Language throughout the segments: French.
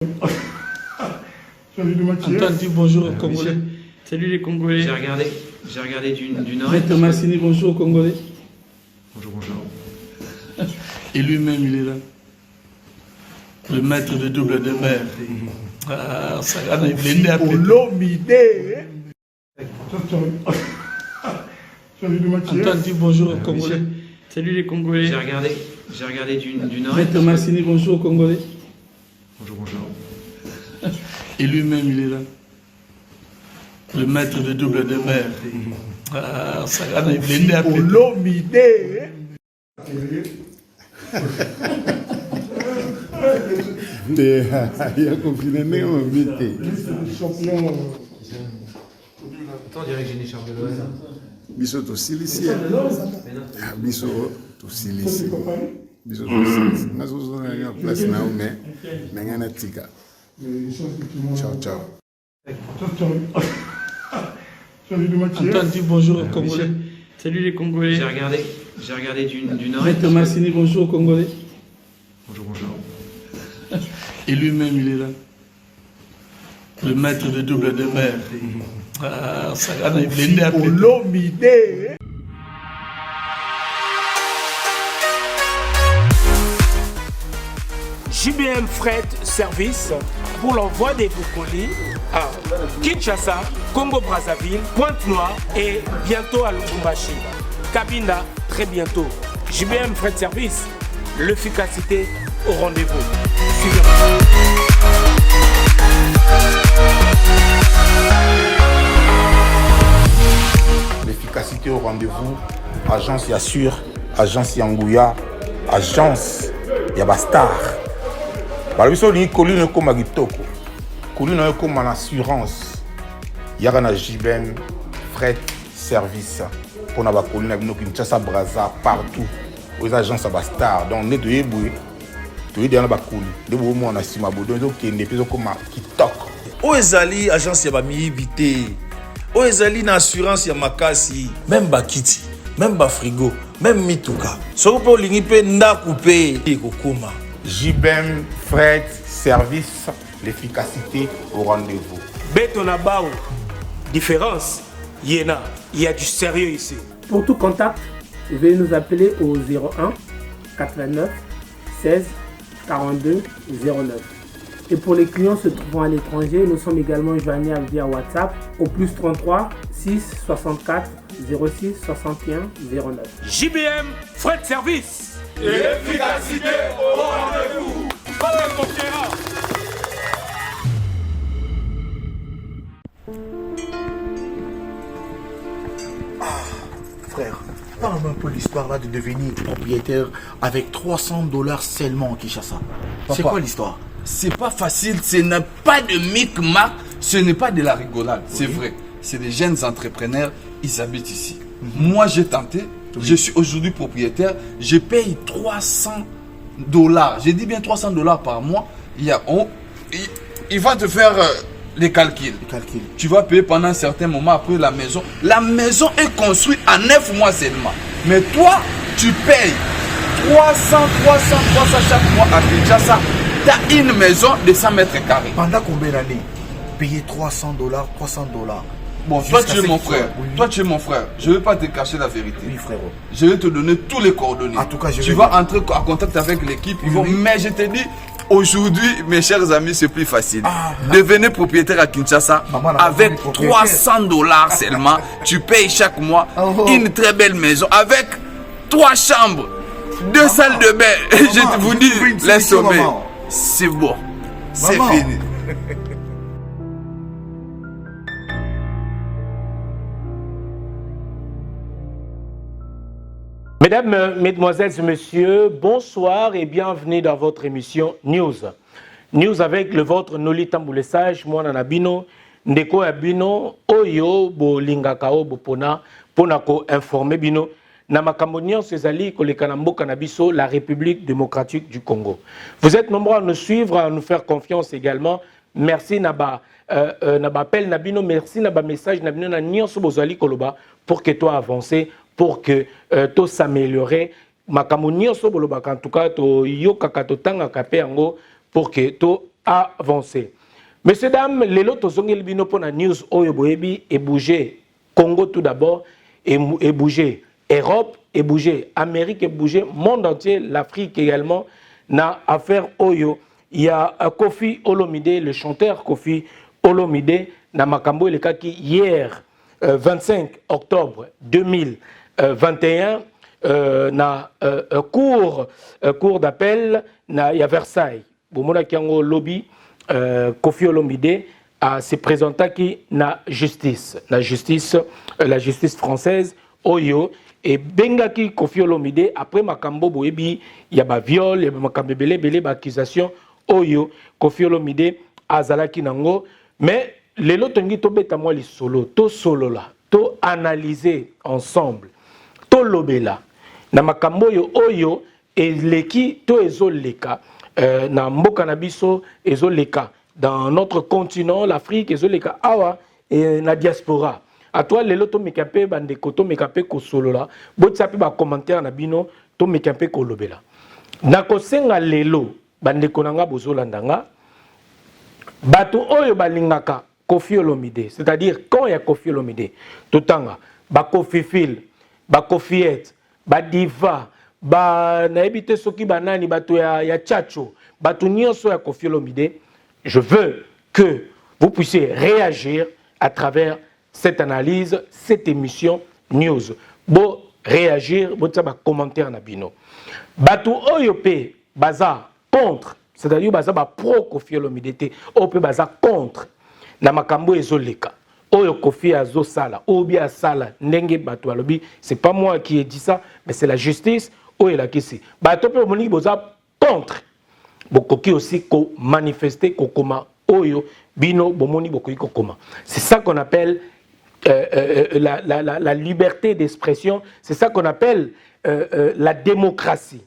Antoine dit bonjour aux Congolais. Salut les Congolais. J'ai regardé du Nord. Maître Massini, bonjour aux Congolais. Bonjour, bonjour. Et lui-même, il est là. Le maître de double de mer. Ah, ça a été Antoine dit bonjour aux Congolais. Salut les Congolais. J'ai regardé du Nord. Maître Massini, bonjour aux Congolais. Bonjour, bonjour. Et lui-même, il est là. Le maître de double de mer. Ah, ça a été On dirait que j'ai des champions. Biso to silisi. Biso to silisi. Biso to silisi. Nazo zona ya place na ume. Mengana tika. Ciao ciao. Antoine dit bonjour aux Congolais. Salut les Congolais. J'ai regardé du Nord. Maître Massini, bonjour aux Congolais. Bonjour, bonjour. Et lui-même, il est là. Le maître de double de mer. Ah, ça a été JBM Fret Service pour l'envoi des vos colis à Kinshasa, Congo-Brazzaville, Pointe-Noire et bientôt à Lubumbashi. Cabinda, très bientôt. JBM Fret Service, l'efficacité au rendez-vous. Suivez-moi. L'efficacité au rendez-vous, agence Yassure, agence Yangouya, agence Yabastar. Par exemple, il y a une comme Agitoko, une comme en assurance. Il y a un JBM Fret Service pour la colline avec Kinshasa, Brazza, partout. Aux agences Yabastar. Donc, on est de Yéboué, tu es dans la colline. De Boumou, on a Simabou, donc il y a des comme Kitok. Oezali agence ya bamiyibite oezali na assurance ya makasi même bakiti même bafrigo même mituka soki mpe olingi mpe ndako mpe ekokoma JBM Fret Service, l'efficacité au rendez-vous. Beto na bao, différence, yéna, il y a du sérieux ici. Pour tout contact, veuillez nous appeler au 01 89 16 42 09. Et pour les clients se trouvant à l'étranger, nous sommes également joignables via WhatsApp au plus 33 6 64 06 61 09. JBM Fret Service. L'efficacité au rendez-vous. Frère, parle-moi un peu l'histoire là de devenir propriétaire avec $300 seulement en Kinshasa. C'est quoi l'histoire? C'est pas facile, ce n'est pas de micmac, ce n'est pas de la rigolade, c'est vrai. C'est des jeunes entrepreneurs, ils habitent ici. Moi j'ai tenté, je suis aujourd'hui propriétaire, je paye $300. Je dis bien $300 par mois. Il va te faire les calculs. Tu vas payer pendant un certain moment après la maison. La maison est construite en 9 mois seulement. Mais toi, tu payes 300 chaque mois à Kinshasa. Tu as une maison de 100 mètres carrés. Pendant combien d'années? Payer $300. Bon, toi tu es mon frère. Toi tu es mon frère. Je ne vais pas te cacher la vérité. Oui, frérot. Je vais te donner tous les coordonnées. En tout cas, tu vas entrer en contact avec l'équipe. Mais je te dis, aujourd'hui, mes chers amis, c'est plus facile. Devenez propriétaire à Kinshasa avec $300 seulement. Tu payes chaque mois une très belle maison avec 3 chambres, 2 salles de bain. Je vous dis, les sommets. C'est bon. C'est fini. Mesdames, Mesdemoiselles et Messieurs, bonsoir et bienvenue dans votre émission News. News avec le vôtre Noli Tamboulessage, moi Nanabino, Ndeko Abino, Oyo, Bo Lingakao, Bopona, Ponako informé Bino, Namakambonian Césali, Kolekanambo Kanabiso, la République démocratique du Congo. Vous êtes nombreux à nous suivre, à nous faire confiance également. Merci Naba. Appel Nabino, merci Naba message Nabino na Nyonso Bozali Koloba pour que toi avancer, pour que tout s'améliorer. Makambo nyonso boloba en tout cas to yokaka to tanga kapé yango pour que tout avancé. Messieurs, dames, les lots sont bino pour la news Oyo Boebi et bouger Congo tout d'abord et bouger Europe et bouger Amérique et bouger monde entier, l'Afrique également n'a affaire Oyo. Il y a Kofi Olomide, le chanteur Kofi Olomide, na makambo le kaki hier 25 octobre 2021 na cour d'appel na ya Versailles. Bomona kiango lobby Kofi Olomide a se présenté qui na justice, la justice française Oyo et bengaki Kofi Olomide après makambo boyebi ya ba viol ya makambo belé ba accusation Oyo Kofi Olomide azalaki nango mais les lots ngi to beta moi li solo to solo la to analyser ensemble to lobela na makambo Oyo eleki to ezoleka na mboka na biso ezoleka dans notre continent l'Afrique ezoleka awa et na diaspora à toi les loto mekapé bande koto mekapé ko solo la botsa pe ba commentaire na bino to mekapé ko lobela na ko senga lelo bande konanga bozolandanga bato oyo balingaka Kofi Olomide c'est-à-dire quand il y a Kofi Olomide totanga ba Kofi Phil ba Kofiette ba Diva ba naebite soki banani bato ya Tchatcho bato nyonso ya Kofi Olomide. Je veux que vous puissiez réagir à travers cette analyse, cette émission news. Bo réagir, bo tsa ba commentaire na bino. Bato oyo pe baza contre, c'est-à-dire baza ba pro Kofi Olomide te, oyo pe baza contre na makambo ezoleka. Oyo Kofi azo sala, obi a sala ndenge bato alobi, c'est pas moi qui ai dit ça, mais c'est la justice oyo la kisi. Bato pe moni boza contre. Bokoki aussi ko manifester kokoma oyo bino bomoni bokoki kokoma. C'est ça qu'on appelle la liberté d'expression, c'est ça qu'on appelle la démocratie.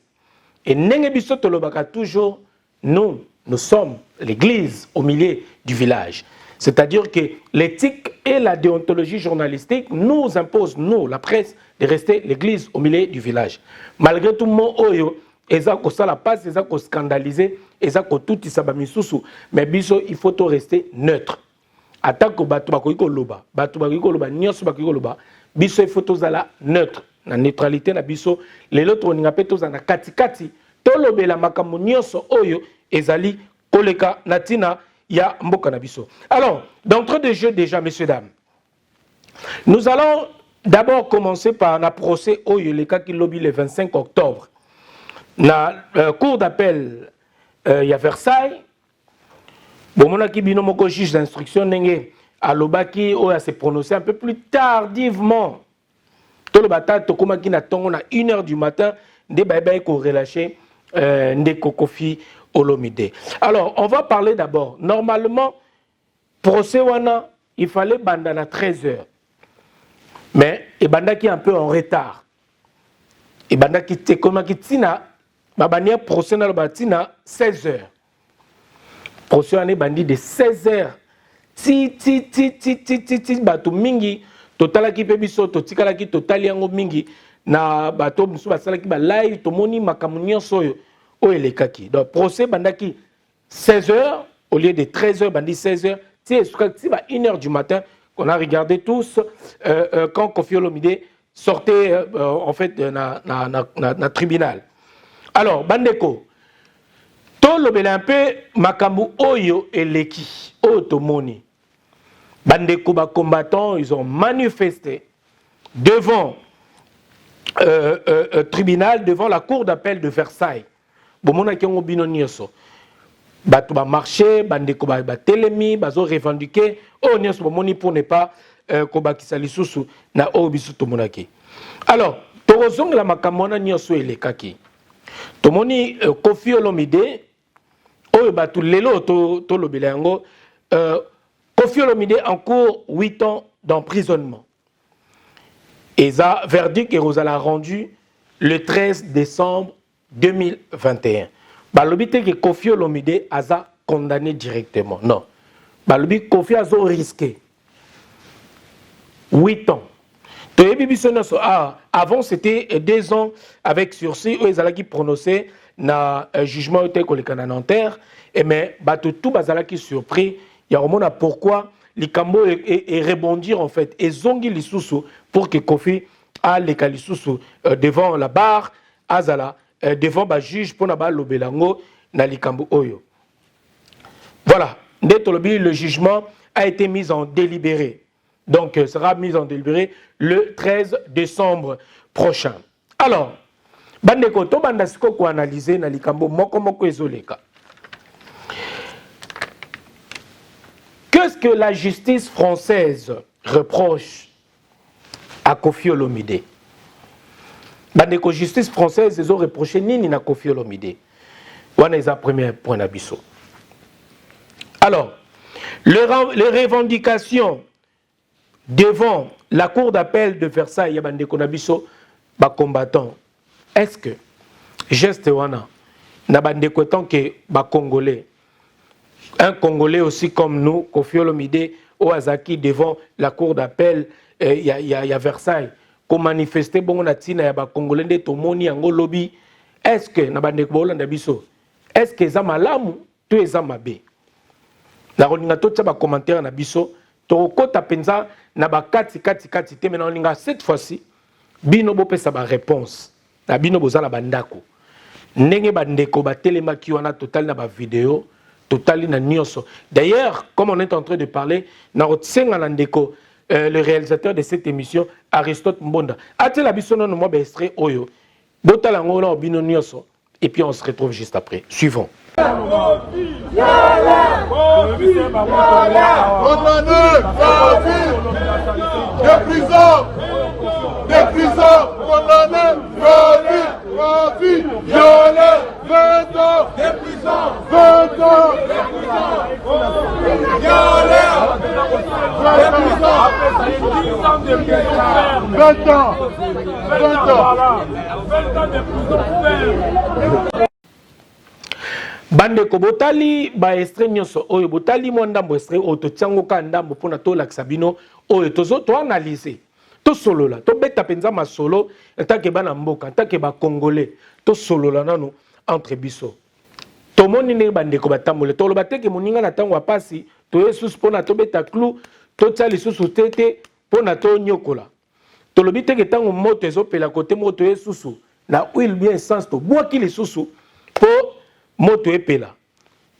Et ndenge biso tolobaka toujours nous sommes l'église au milieu du village. C'est-à-dire que l'éthique et la déontologie journalistique nous imposent, nous, la presse, de rester l'église au milieu du village. Malgré tout mon oyo, eza ko sala passe, eza ko scandaliser, eza ko tout isaba misusu, mais biso il faut to rester neutre. Atako batu bakoki ko loba, batu bakoki ko loba, nyonso bakoki ko loba, biso il faut to zala neutre. Na neutralité na biso, les autres on ngapé to zana kati to lobela makambo nyonso oyo ezali koleka natina ya mboka na biso. Alors, d'entrée de jeu déjà messieurs dames. Nous allons d'abord commencer par un procès oyo le cas qui lobby le 25 octobre. Na cour d'appel il y a Versailles bon qui bino moko juge d'instruction nenge alobaki oya se prononcer un peu plus tardivement to le bata to komaki na tongo na 1h du matin de bye ko relâcher ndeko Kofi Olomide. Alors on va parler d'abord normalement procès wana il fallait banda na 13h mais et banda qui un peu en retard et banda qui te komaki tina Babania procès na batina 16h. Procès ane bandi de 16h. Ti bato mingi totala ki pe biso totikala ki totali yango mingi na bato musu basala ki ba live tomoni makamunyo soyo o elekaki. Donc procès bandaki 16h au lieu de 13h bandi 16h. Ti ba 1h du matin qu'on a regardé tous quand Kofi Olomide sortait en fait na tribunal. Alors, Bandeko, to lobela un peu makambu oyo eleki, otomoni. Bandeko ba combattants, ils ont manifesté devant tribunal, devant la cour d'appel de Versailles. Bomona ki bino nyoso. Batu ba marché, bandeko ba telemi, bazo revendiquer, o nyoso bomoni pour ne pas kobakisa lisusu na obisu tomonaki. Alors, torozong la makamona nyoso elekaki. Tomoni Kofi Olomide oyo batu lelo to lobela yango Kofi Olomide en cours 8 ans d'emprisonnement. Et ça verdict est rendu le 13 décembre 2021. Balobi te que Kofi Olomide a condamné directement. Non. Balobi Kofi a risqué 8 ans. Avant, c'était 2 ans avec sursis où ils allaient prononcer na jugement était koleka na Nanterre et mais bato tout bazala qui surpris il y a vraiment pourquoi les cambo et rebondir en fait et zongi lisusu pour que Kofi a les lisusu devant la barre azala devant ba juge pour na ba lobelango na likambo oyo. Voilà, le jugement a été mis en délibéré. Donc sera mis en délibéré le 13 décembre prochain. Alors, bandeko to bandasiko ko analyser na likambo moko moko ezoleka. Qu'est-ce que la justice française reproche à Kofi Olomide? Bandeko justice française ils ont reproché nini na Kofi Olomide. Wana est le premier point d'abisso. Alors, les revendications devant la cour d'appel de Versailles, bandeko nabisso ba combattant. Est-ce que geste wana na bandeko tant que ba congolais, un Congolais aussi comme nous, Kofi Olomide Oazaki devant la cour d'appel il y a Versailles, qu'on manifestait bon na tina ya ba Congolais de tomoni yango lobby. Est-ce que na bandeko bolanda biso? Est-ce que za malamu to eza mabe? Na rolinga to tsa ba commentaire na biso to kota penza na ba kati te maintenant linga cette fois-ci bino bo pesa ba réponse na bino bozala bandako ndenge bandeko ba telema ki wana total na ba vidéo total na nyonso. D'ailleurs comme on est en train de parler na rotsenga na ndeko le réalisateur de cette émission Aristote Mbonda atela biso non mo ba extrait oyo botala ngona bino nyonso et puis on se retrouve juste après. Suivons. Des prisons, condamnés, Kofi, violé, 20 ans, des prisons, 20 ans, des prisons, violé, des prisons, 20 ans, 20 ans de prison. Bandeko botali ba extrait nyonso oyo botali mo ndambo extrait o to tiango ka ndambo pona to lakisa bino oyo tozo to analyser to solola to beta penza masolo tant que bana mboka tant que ba congolais to solola nanu entre biso to moni ne bandeko batambole to loba teke moninga na tango apasi to yesus pona to beta clou to tsali susu tete pona to nyokola to lobi teke tango moto ezopela côté moto yesusu na huile bien essence to boaki les susu po moto epela.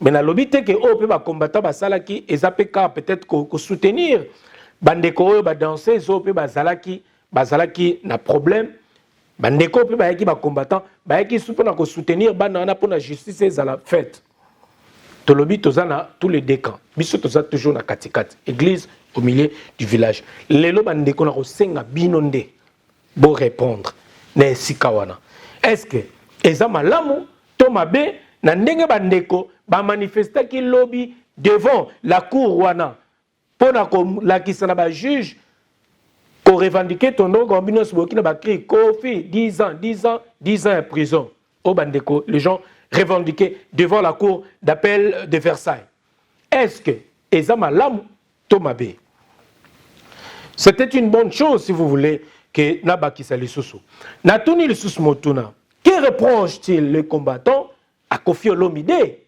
Mais na lobite que o pe ba combattant ba salaki ezapeka peut-être ko soutenir bandeko oyo ba danser zo pe ba zalaki na problème bandeko pe ba yaki ba combattant ba yaki soupe na ko soutenir bana na pour la justice ezala faite. To lobi tozana tous les deux camps. Biso toza toujours na katikati église au milieu du village. Lelo bandeko na ko senga binonde bo répondre na sikawana. Est-ce que ezama lamu to mabe na ndenge bandeko ba manifester ki lobby devant la cour wana pona ko la kisana ba juge ko revendiquer ton nom gombino soboki na ba cri Kofi 10 ans en prison au bandeko les gens revendiqués devant la cour d'appel de Versailles. Est-ce que ezama lamu to mabe? C'était une bonne chose si vous voulez que nabakisa lisusu na tuni lisusu motuna. Que reproche-t-il les combattants à Kofi Olomide?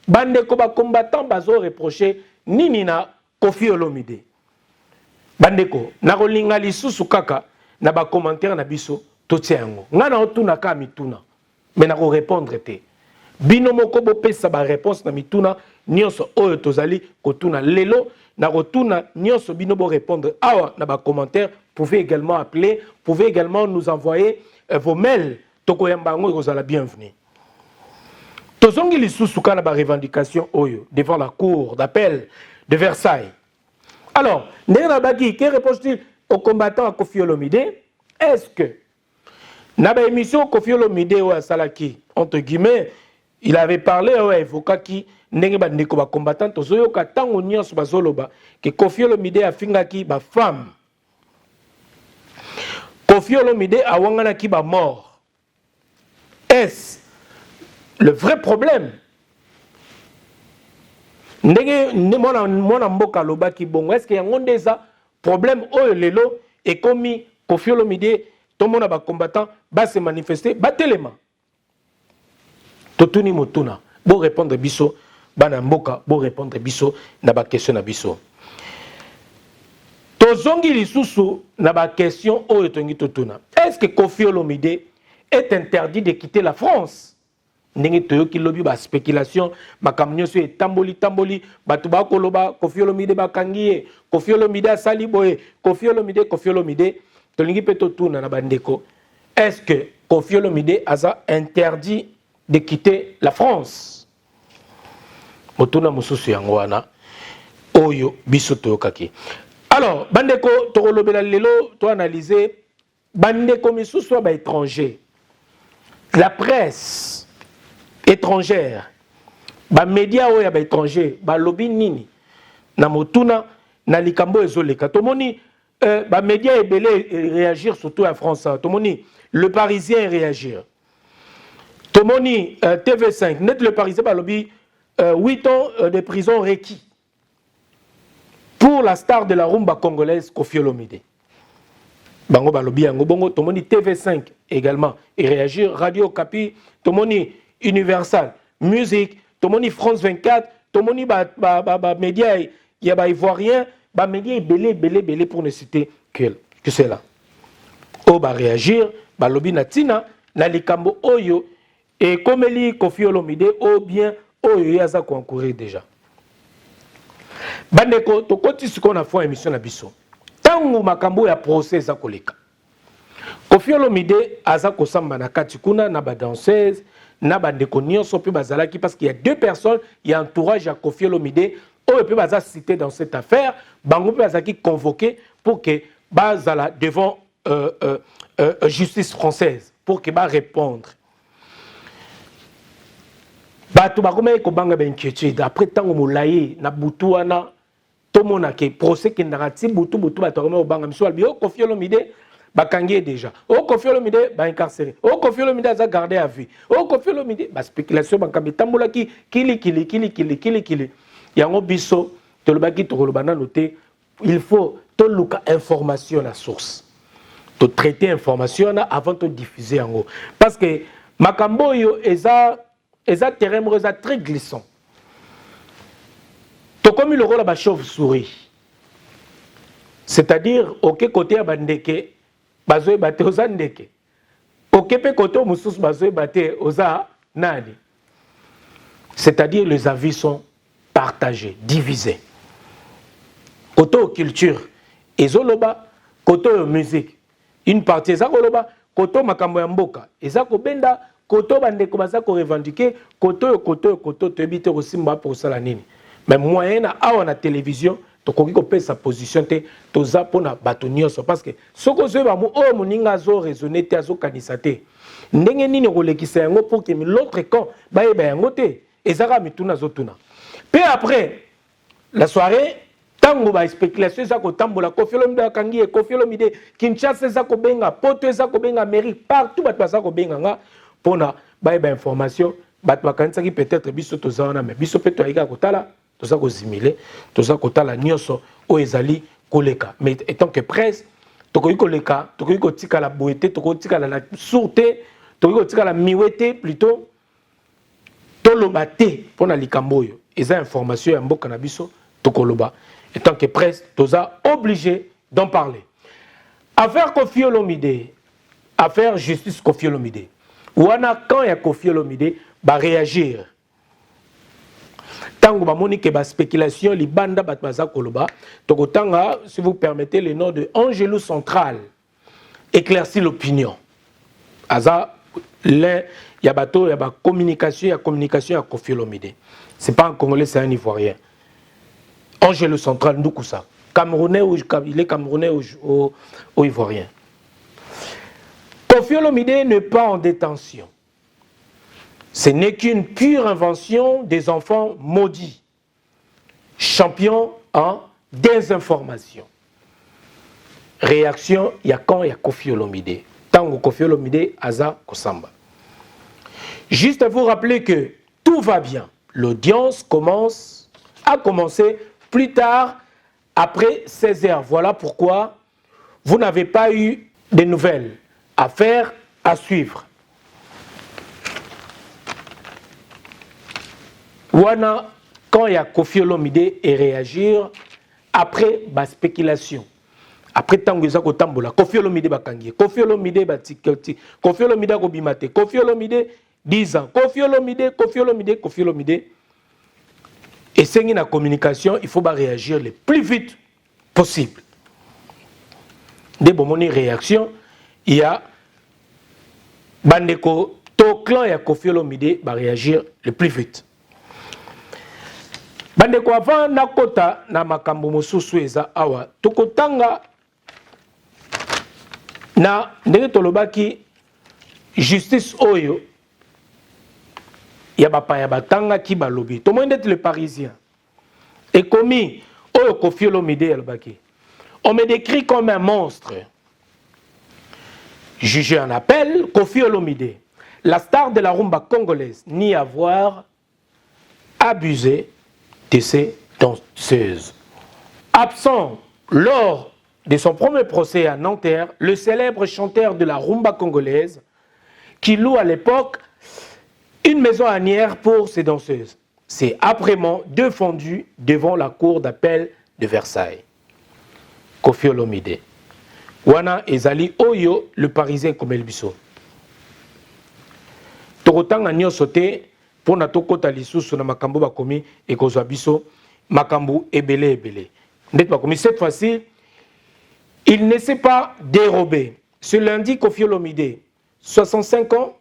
Bandeko ba combattant bazo reprocher nini na Kofi Olomide. Bandeko na rolinga lisusu kaka na ba commentaire na biso totiango. Ngana otuna ka mituna. Mais na ko répondre te. Bino moko bo pesa ba réponse na mituna nyonso oyo tozali kotuna lelo na rotuna nyonso bino bo répondre awa na ba commentaire. Pouvez également appeler, pouvez également nous envoyer vos mails. Toko yambango kozala bienvenue. Tozongi lisusu kana ba revendication oyo devant la cour d'appel de Versailles. Alors, Ndena Baki, que répond-il aux combattants à Kofi Olomide? Est-ce que na ba émission Kofi Olomide ou Salaki entre guillemets, il avait parlé au avocat qui ndenge ba ndeko ba combattant tozoyo ka tango nyonso bazoloba que Kofi Olomide afingaki ba femme. Kofi Olomide awangana ki ba mort. Est-ce le vrai problème? Ndenge mona mboka loba ki bongo est-ce qu'il y a un déjà problème oyo lelo et komi Kofi Olomide tout monde ba combattant ba se manifester ba telema Totuni motuna. Bon répondre biso. Bana mboka. Bon répondre biso. Na ba question na biso. Tozongi lisusu na ba question oyo tongi totuna. Est-ce que Koffi Olomide est interdit de quitter la France? Ndenge toyoki lobi ba spéculation makambo nyonso tamboli batu ba koloba Koffi Olomide bakangiye Koffi Olomide asali boye Koffi Olomide tolingi pe totuna na bandeko. Est-ce que Koffi Olomide a interdit de quitter la France? Motuna mususu yango wana oyo biso toyokaki. Alors bandeko tokolobela lelo to analyser bandeko misusu ba étranger. La presse étrangère, ba média oya ba étranger, ba lobby nini na motuna na likambo ezoleka. Tomoni ba média ebele réagir surtout en France. Tomoni Le Parisien réagir. Tomoni TV5, net Le Parisien ba lobby 8 ans de prison requis pour la star de la rumba congolaise Koffi Olomide. Bango ba lobby yango bongo. Tomoni TV5 également et réagir. Radio Okapi, tomoni Universal, musique, tomoni France 24, tomoni média, il y a ivoirien, média belé pour ne citer que c'est là. O ba réagir, ba lobby natina, na likambo oyo, et comme li Koffi Olomide, ou bien oyo yaza concourir déjà. Bandeko, to koti ce qu'on a fait émission na biso. Tangu makambo ya procès za koleka. Koffi Olomide aza kosamba na kati kuna na ba danseuse na bandeko nyonso pe bazalaki parce qu'il y a deux personnes, il y a entourage à Koffi Olomide oyo pe baza cité dans cette affaire, bango pe bazaki convoqué pour que bazala devant justice française pour que ba répondre. Bato bakome ko banga ba inquiétude après tango molaye na butu wana tomona ke procès ke narati butu bato bakome banga miso albi Koffi Olomide bakangiye déjà. Koffi Olomide ba incarcéré. Koffi Olomide a gardé à vie. Koffi Olomide ba spéculation bakambi tambola ki kili. Yango biso tolobaki tolobana noté il faut to luka information la source. To traiter information avant de diffuser yango parce que makambo yo eza terrain eza très glissant. To comme le rôle ba chauve-souris. C'est-à-dire auquel côté bandeke bazoe bate oza ndeke okepe koto mususu bazoe bate oza nani, c'est-à-dire les avis sont partagés, divisés. Koto culture ezoloba, koto musique une partie ezakoloba, koto makambo ya mboka ezakobenda, koto bandeko bazako revendiquer, koto tebite kosimba pour ça la nini. Mais moyen na awa na télévision tokoki kopesa sa position te toza pona bato nyonso parce que soko zoeba mo o moninga zo raisonner te azo kanisa te ndenge nini kolekisa yango pour que l'autre camp bayeba yango te ezaka mituna zotuna. Puis après la soirée tango ba spéculation za ko tambola Koffi Olomide akangi Koffi Olomide Kinshasa za ko benga poto za ko benga Amérique partout bato baza ko benga nga pona bayeba information bato bakanisa ki peut-être biso toza wana mais biso pe to ayika kotala toza ko zimile toza kotala nyonso o ezali koleka mais étant que presse tokoki koleka tokoki kotika la boité tokoki kotika la sourté tokoki kotika la miwete plutôt toloba te pona likambo oyo eza information ya mboka na biso tokoloba étant que presse toza obligé d'en parler. Affaire Koffi Olomide, affaire justice Koffi Olomide wana quand ya Koffi Olomide ba réagir tango bamoni ke ba spéculation libanda bat baza koloba tokotanga si vous permettez le nom de Angelou Central éclaircir l'opinion aza le ya bato ya ba communication ya Koffi Olomide, c'est pas un Congolais, c'est un Ivoirien. Angelou Central Ndoukusa, Camerounais ou il est Camerounais ou Ivoirien. Koffi Olomide n'est pas en détention. Ce n'est qu'une pure invention des enfants maudits, champions en désinformation. Réaction, il y a quand il y a Koffi Olomide. Tango Koffi Olomide, Aza Kosamba. Juste à vous rappeler que tout va bien. L'audience a commencé plus tard, après 16h. Voilà pourquoi vous n'avez pas eu de nouvelles. Affaire à suivre. Wana, quand il y a Kofi Olomide et réagir après la spéculation. Après tant que ça ko tambola, Kofi Olomide bakangi, Kofi Olomide batikoti, Kofi Olomide ko bimate, Kofi Olomide 10 ans, Kofi Olomide. Et c'est une communication, il faut réagir le plus vite possible. Dès bon réaction, il y a Bandeko, to clan et Kofi Olomide va réagir le plus vite. Bandeko avant nakota na makambo mosusu eza awa, tokotanga na ndenge tolobaki justice oyo ya bapaya batanga ki balobi. Tout le monde est le Parisien. Et commis oyo Kofi Olomide alobaki. On me décrit comme un monstre. Jugé en appel, Kofi Olomide, la star de la rumba congolaise, nie avoir abusé de ses danseuses. Absent lors de son premier procès à Nanterre, le célèbre chanteur de la rumba congolaise, qui loue à l'époque une maison anière pour ses danseuses, s'est âprement défendu devant la cour d'appel de Versailles. Kofi Olomide. Wana ezali oyo le Parisien comme Elbiso. Torotanga nyonso te pona tokota lisusu na makambo bakomi ekozwa biso makambo ebele. Net bakomi cette fois-ci, il ne s'est pas dérobé. Ce lundi, Kofi Olomide, 65 ans,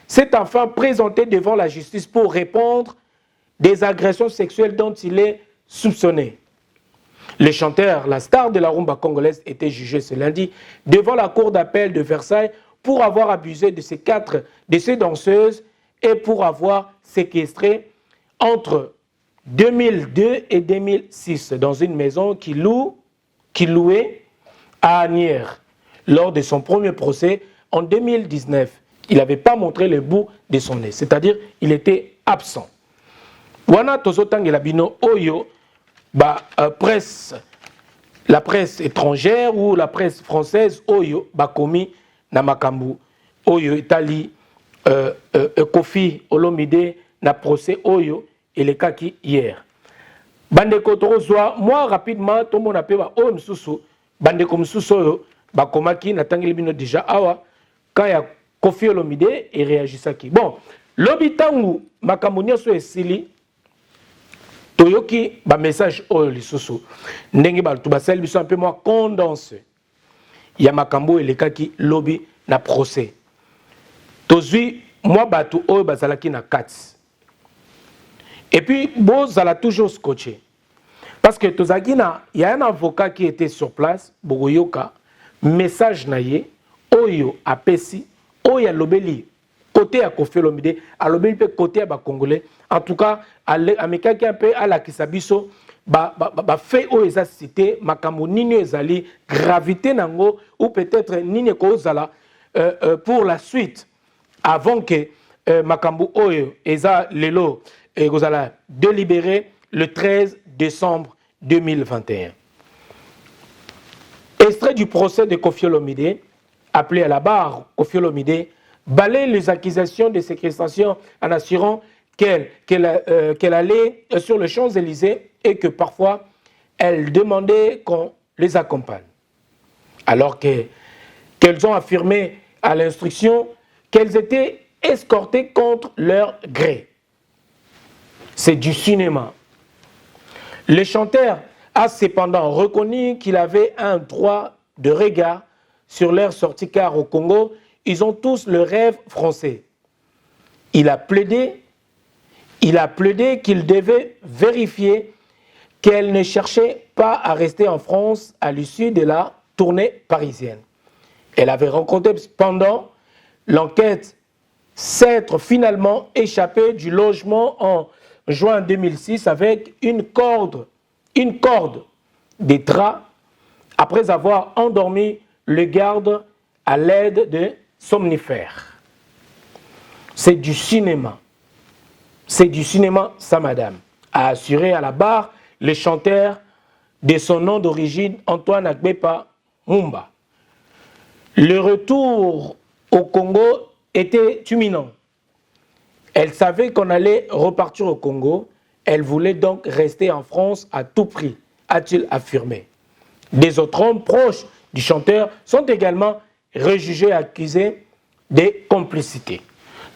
s'est enfin présenté devant la justice pour répondre des agressions sexuelles dont il est soupçonné. Le chanteur, la star de la rumba congolaise, était jugé ce lundi devant la cour d'appel de Versailles pour avoir abusé de ses danseuses et pour avoir séquestré entre 2002 et 2006 dans une maison qu'il louait à Agnières. Lors de son premier procès en 2019, il n'avait pas montré le bout de son nez, c'est-à-dire il était absent. Wana tozotang elabino oyo presse, la presse étrangère ou la presse française oyo bakomi na makambu oyo etali Kofi Olomide na procès oyo elekaki hier. Bandeko tozwa moi rapidement tout mon appel oyo msusu bandeko msusu oyo bakomaki natangi libino déjà awa quand ya Kofi Olomide et réagissaki. Bon, lobitangu makambo nyonso esili toyoki ba message oyo lisusu ndenge baltu basali biso un peu moins condensé ya makambo elekaki lobi na procès tozwi moi batu oyo bazalaki na kati et puis bozala toujours scotché parce que tozaki na il y a un avocat qui était sur place bogoyoka message na ye oyo apesi oyo lobeli côté à Kofi Olomide alobeli pe côté à ba congolais en tout cas amekaki un peu à la kisabiso ba fait o eza cité makambo nini ezali gravité nango ou peut-être nini ko zala pour la suite avant que makambo oyo eza lelo kozala délibéré le 13 décembre 2021. Extrait du procès de Kofi Olomide appelé à la barre. Kofi Olomide balaye les accusations de séquestration en assurant qu'elle allait sur les Champs-Élysées et que parfois elle demandait qu'on les accompagne. Alors qu'elles ont affirmé à l'instruction qu'elles étaient escortées contre leur gré. C'est du cinéma. Le chanteur a cependant reconnu qu'il avait un droit de regard sur leur sortie car au Congo, ils ont tous le rêve français. Il a plaidé qu'il devait vérifier qu'elle ne cherchait pas à rester en France à l'issue de la tournée parisienne. Elle avait rencontré pendant l'enquête s'être finalement échappée du logement en juin 2006 avec une corde de draps après avoir endormi le garde à l'aide de somnifères. C'est du cinéma. C'est du cinéma, ça, madame, a assuré à la barre le chanteur de son nom d'origine, Antoine Agbepa Mumba. Le retour au Congo était imminent. Elle savait qu'on allait repartir au Congo. Elle voulait donc rester en France à tout prix, a-t-il affirmé. Des autres hommes proches du chanteur sont également rejugés et accusés de complicité.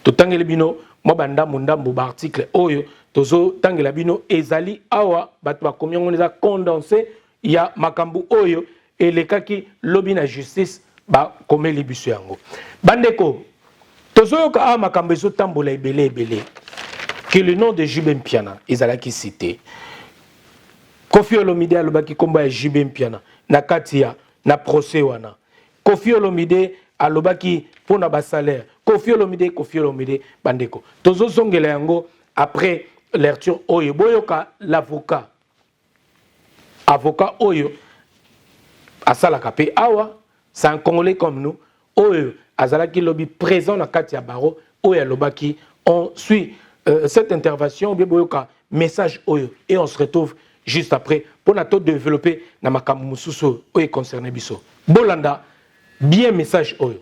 Totangele bino, moi banda mundambo ba article oyo, tozo tangela bino ezali awa bato ba combien on les a condensés, il y a makambu oyo et les cas qui lobby na justice ba komeli biso yango. Bandeko, tozo yoka a makambu zo tambola ebele que le nom de Jubé Mpiana ezalaki cité. Kofi Olomide alobaki komba ya Jubé Mpiana na katia na procès wana. Kofi Olomide alobaki pona ba salaire. Kofi Olomide bandeko. Tozo songela yango après lecture oyo boyoka l'avocat. Avocat oyo asalaka pe awa, c'est un Congolais comme nous. Oyo azalaki lobby présent na katia baro oyo alobaki on suit cette intervention boyoka message oyo et on se retrouve juste après pour nous développer na makambu mususu oyo concerné biso. Bolanda bien message oyo.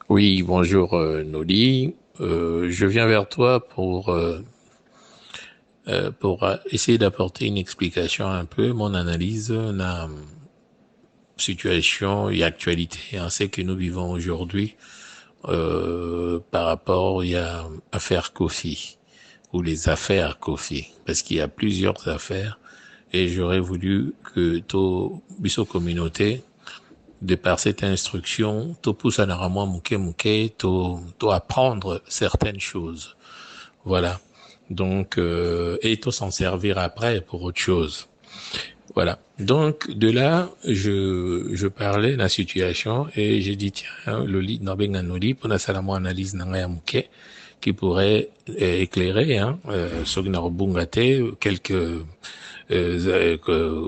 Oui, bonjour Noli. Je viens vers toi pour essayer d'apporter une explication un peu, mon analyse de la situation et actualité en ce que nous vivons aujourd'hui par rapport à l'affaire Kofi ou les affaires Kofi, parce qu'il y a plusieurs affaires et j'aurais voulu que to biso communauté de par cette instruction, to pousse à naramwa mouke, to apprendre certaines choses. Voilà. Donc, et to s'en servir après pour autre chose. Voilà. Donc, de là, je parlais de la situation et j'ai dit, tiens, le lit, n'abenga noli, pour la salamo analyse n'angaya mouke, qui pourrait éclairer, sur Gnarobungate, quelques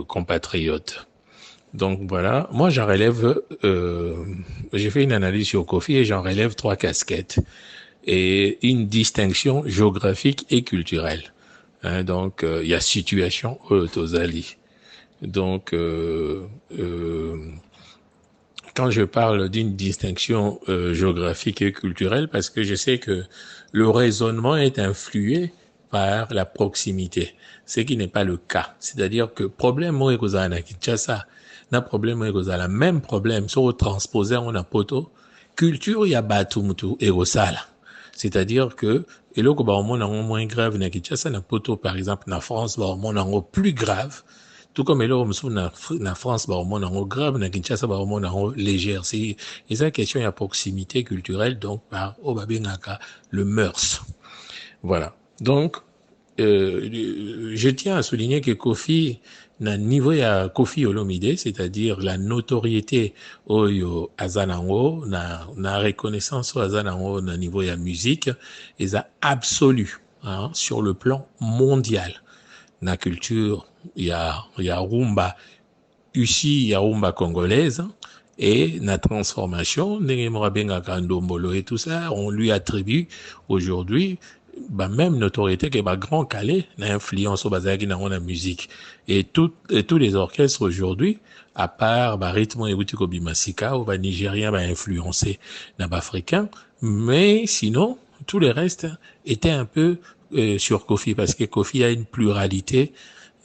compatriotes. Donc voilà, moi j'en relève, j'ai fait une analyse sur Kofi et j'en relève 3 casquettes et une distinction géographique et culturelle. Donc il y a situation Tozali. Donc quand je parle d'une distinction géographique et culturelle, parce que je sais que le raisonnement est influé par la proximité, ce qui n'est pas le cas. C'est-à-dire que problème moi na Kinshasa, na problème moi la même problème sur transposer en poto culture ya batu mutu erosala. C'est-à-dire que eloko ba on moins grave na Kinshasa na poto par exemple na France ba on plus grave. Tout comme eloko musu na France ba on grave na Kinshasa ba on légère. C'est ça question ya proximité culturelle donc par obabengaka le mœurs. Voilà. Donc je tiens à souligner que Kofi na niveau ya Kofi Olomide, c'est-à-dire la notoriété oyo azanango na reconnaissance azanango na niveau ya musique est absolue sur le plan mondial. Na culture ya rumba ici ya rumba congolaise et na transformation ndenge morabenga kandombolo et tout ça on lui attribue aujourd'hui même notoriété que Grand Calais n'a influence au bazaki dans la musique et tous les orchestres aujourd'hui à part rythme et butiko bimasika ou nigérien influencé dans africain mais sinon tout le reste était un peu sur Kofi parce que Kofi a une pluralité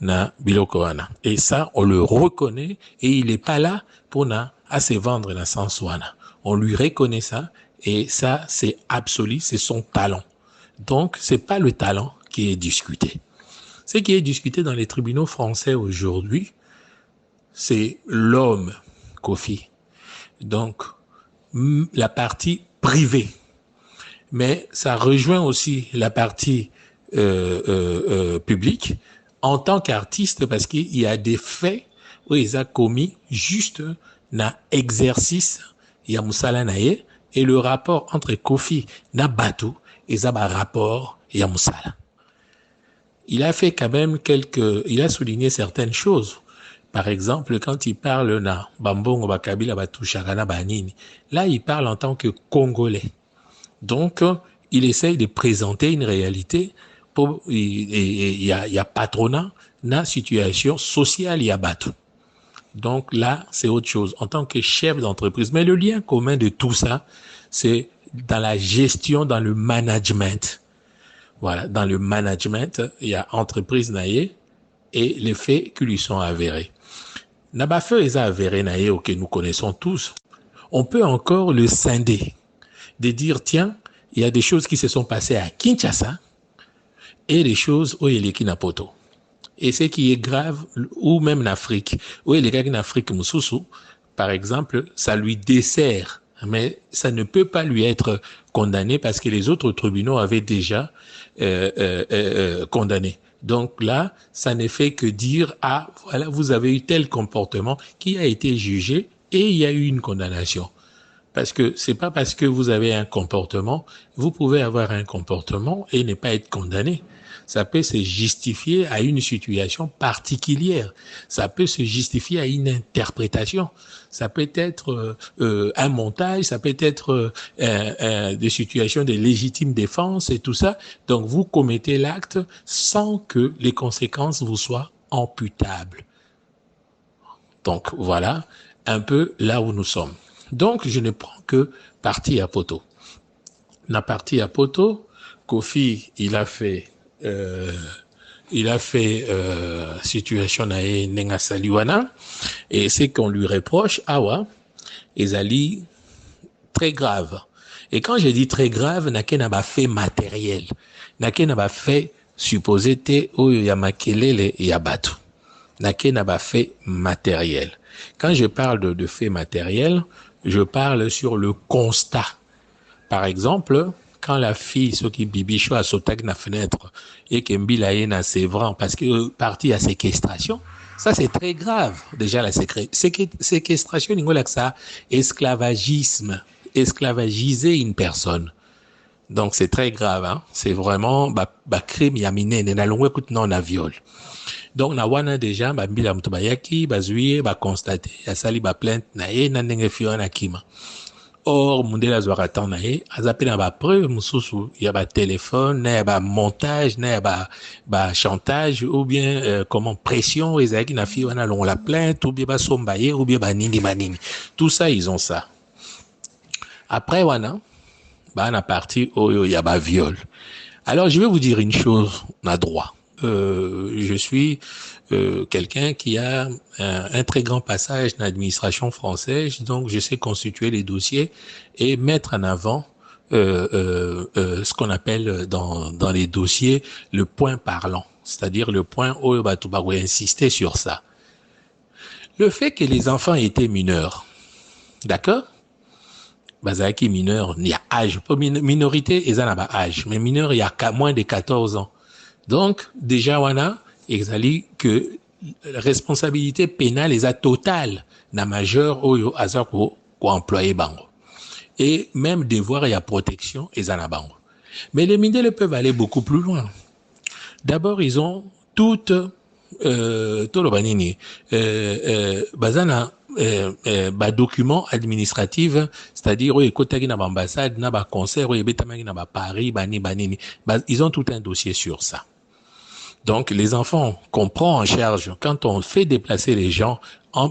na bilokoana et ça on le reconnaît et il est pas là pour à se vendre dans sens wana on lui reconnaît ça et ça c'est absolu c'est son talent. Donc, c'est pas le talent qui est discuté. Ce qui est discuté dans les tribunaux français aujourd'hui, c'est l'homme, Kofi. Donc, la partie privée. Mais ça rejoint aussi la partie publique en tant qu'artiste parce qu'il y a des faits où ils ont commis juste un exercice, il y a Moussala Naye, et le rapport entre Kofi na Batou, et ça rapport et à Moussala. Il a fait quand même il a souligné certaines choses. Par exemple, quand il parle na Bambongo Bakabila Batushagana Banini, là il parle en tant que Congolais. Donc, il essaye de présenter une réalité pour, il y a patronat, na situation sociale, il y a Batou. Donc là, c'est autre chose. En tant que chef d'entreprise. Mais le lien commun de tout ça, c'est dans la gestion, dans le management. Voilà, dans le management, il y a entreprise naïe et les faits qui lui sont avérés. Nabafeu est avéré naïe que nous connaissons tous. On peut encore le scinder, de dire tiens, il y a des choses qui se sont passées à Kinshasa et des choses au Yelekinapoto. Et ce qui est grave, ou même en Afrique, où il est en Afrique, Moussoussou, par exemple, ça lui dessert, mais ça ne peut pas lui être condamné parce que les autres tribunaux avaient déjà condamné. Donc là, ça ne fait que dire, ah, voilà, vous avez eu tel comportement qui a été jugé et il y a eu une condamnation. Parce que c'est pas parce que vous avez un comportement, vous pouvez avoir un comportement et ne pas être condamné. Ça peut se justifier à une situation particulière. Ça peut se justifier à une interprétation. Ça peut être un montage, ça peut être des situations de légitime défense et tout ça. Donc vous commettez l'acte sans que les conséquences vous soient imputables. Donc voilà un peu là où nous sommes. Donc je ne prends que partie à Poto. La partie à Poto, Kofi, il a fait situation nae nenga saliwana et c'est qu'on lui reproche awa ezali très grave. Et quand je dis très grave, n'a qu'un ba fait matériel, n'a qu'un ba fait supposé te oyo ya makelele ya batu, n'a qu'un ba fait matériel. Quand je parle de faits matériels, je parle sur le constat. Par exemple, quand la fille, ce qui bibicho a sauté na fenêtre et qu'Embila est na sévrant parce que partie à séquestration, ça c'est très grave. Déjà la séquestration, il y a ça, esclavagisme, esclavagiser une personne. Donc c'est très grave, hein. C'est vraiment crime yamine, na longwe kout non na viol. Donc na wana déjà mbila mtubayaki bazui constater ya sali plainte na ye na ndenge fio na kima. Or, mundela zwara na ye, azape na ba preuve mususu, ya ba téléphone, na ya ba montage, na ya ba chantage, ou bien comment pression, ezaki na fi wana long la plainte, ou bien ba sombaye, ou bien ba nini manini. Tout ça, ils ont ça. Après wana, na partie oyo ya ba viol. Alors, je vais vous dire une chose, na droit. Je suis quelqu'un qui a un très grand passage dans l'administration française, donc je sais constituer les dossiers et mettre en avant ce qu'on appelle dans les dossiers le point parlant, c'est-à-dire le point où on va insister sur ça. Le fait que les enfants étaient mineurs, d'accord? Bazaki mineur, il y a âge, pas minorité, ils ont âge, mais mineur, il y a moins de 14 ans. Donc, déjà, wana, exali que la responsabilité pénale est totale na majeur oyo azako ko employé bango. Et même devoir et à protection est en bango. Mais les mineurs peuvent aller beaucoup plus loin. D'abord, ils ont toutes bazana documents administratifs, c'est-à-dire kotaki na ambassade, na ba concert, betamaki na ba Paris, banini, ils ont tout un dossier sur ça. Donc, les enfants qu'on prend en charge, quand on fait déplacer les gens,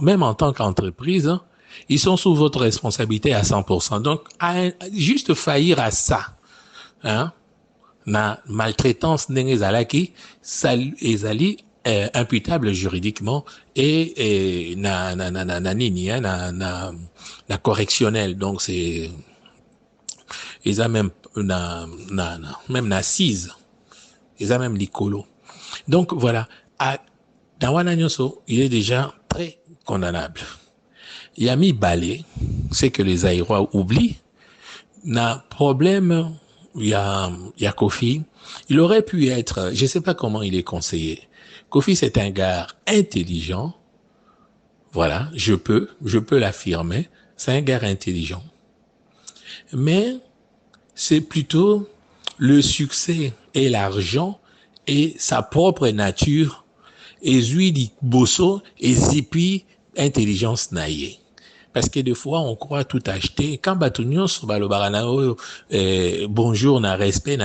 même en tant qu'entreprise, ils sont sous votre responsabilité à 100%. Donc, juste faillir à ça, hein, na maltraitance n'engezalaki, ça ezali imputable juridiquement et na correctionnel. Donc, c'est, ils ont même même assise, ils ont même l'icolo. Donc voilà, dans Wananyoso, il est déjà très condamnable. Yami Balé, c'est que les Aïrois oublient, n'a problème, il y a Kofi, il aurait pu être, je sais pas comment il est conseillé. Kofi, c'est un gars intelligent, voilà, je peux l'affirmer, c'est un gars intelligent. Mais c'est plutôt le succès et l'argent et sa propre nature, et Zuidi Bosso, et Zipi, intelligence naïe. Parce que des fois, on croit tout acheter. Quand Batunios, bonjour, na respect,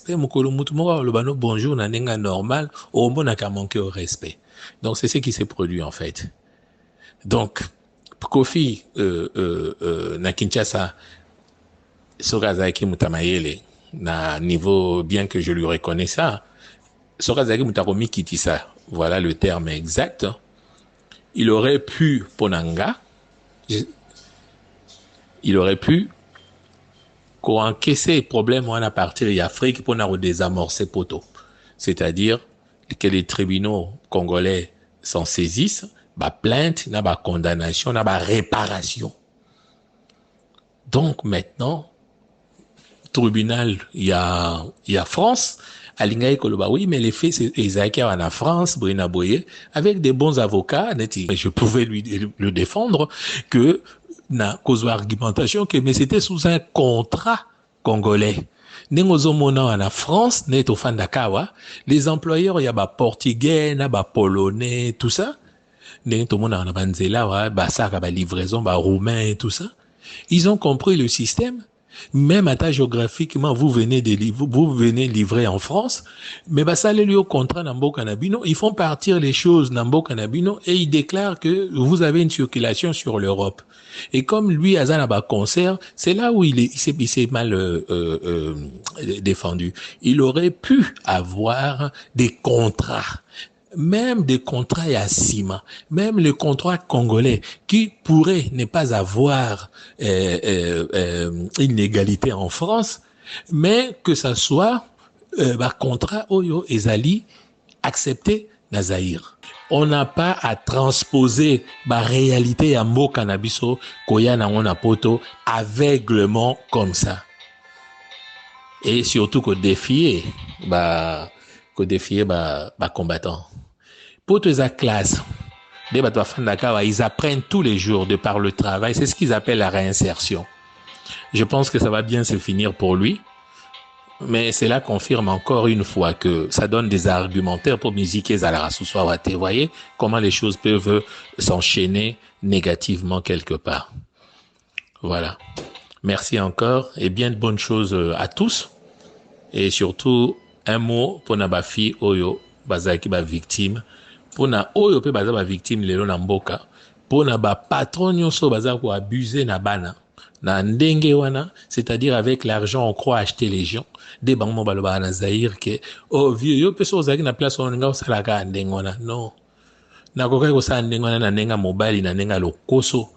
mukolo mutumo, le bano, bonjour, na nenga normal, au bon n'a qu'à manquer au respect. Donc, c'est ce qui s'est produit, en fait. Donc, Kofi, na Kinshasa, Sokazaki Mutamayele, na niveau, bien que je lui reconnais ça, Sokazaki Mutakomi Kitisa, voilà le terme exact, il aurait pu, Ponanga, il aurait pu encaisser les problèmes à partir d'Afrique pour nous désamorcer poto. C'est-à-dire que les tribunaux congolais s'en saisissent, ba plainte, na ba condamnation, na ba réparation. Donc maintenant, tribunal, il y a France, Alingaï Koloba, oui, mais les faits, c'est Isaac en France, Brina Boye, avec des bons avocats, je pouvais le défendre, que, na cause argumentation, que, mais c'était sous un contrat congolais. Nengozomona en France, net au Fandakawa, les employeurs, il y a ba portugais, na ba polonais, tout ça. Nengomona en Banzela, ba saka, ba livraison, ba roumain et tout ça. Ils ont compris le système. Même à ta géographiquement, vous venez livrer en France, mais bah ça les au contrat Nambo Canabino, ils font partir les choses Nambo Canabino et ils déclarent que vous avez une circulation sur l'Europe. Et comme lui Azanaba concert, c'est là où il s'est mal défendu. Il aurait pu avoir des contrats. Même des contrats à Sima, même le contrat congolais qui pourrait ne pas avoir une égalité en France, mais que ça soit contrat Oyo et Zali accepté na Zaïre. On n'a pas à transposer la réalité à Mbo Cannabiso, Koyana on a poto aveuglement comme ça. Et surtout que défier combattants. Pour toutes les classes, ils apprennent tous les jours de par le travail. C'est ce qu'ils appellent la réinsertion. Je pense que ça va bien se finir pour lui. Mais cela confirme encore une fois que ça donne des argumentaires pour musiquer Zalara Souswawate. Vous voyez comment les choses peuvent s'enchaîner négativement quelque part. Voilà. Merci encore et bien de bonnes choses à tous. Et surtout, un mot pour Nabafi Oyo, Bazaki ba victime. Pour na Oyo pe Bazaki ba victime lelo na mboka. Pour na ba patron nyonso Bazaki ko abuser na bana. Na ndenge wana, c'est-à-dire avec l'argent on croit acheter les gens. Des banques mo baloba na Zaïre que oh vieux yo pe so Zaki na place on nga salaka ndenge wana. Non. Na kokai ko sa ndenge wana na nenga mobile na nenga lokoso.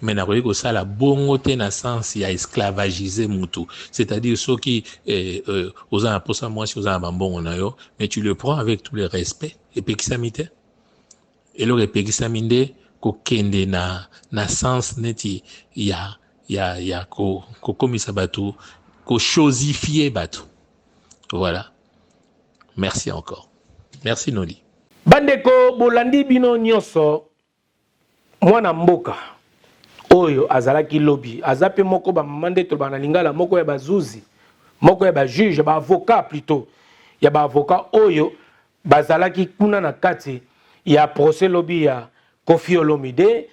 Mais na kokai ko sala bongo te na sens ya esclavagiser mutu. C'est-à-dire ceux qui aux en pour ça moi si aux en bambongo na yo, mais tu le prends avec tout le respect et pekisamite. Et le pekisaminde ko kende na sens neti ya ko komisa batu ko chosifier batu. Voilà. Merci encore. Merci Noli. Bandeko bolandi bino nyonso mwana mboka oyo azalaki lobby azape moko ba mamande to bana lingala moko ya bazuzi moko ya ba juge ba avocat plutôt ya ba avocat oyo bazalaki kuna na kati ya procès lobby ya Koffi Olomide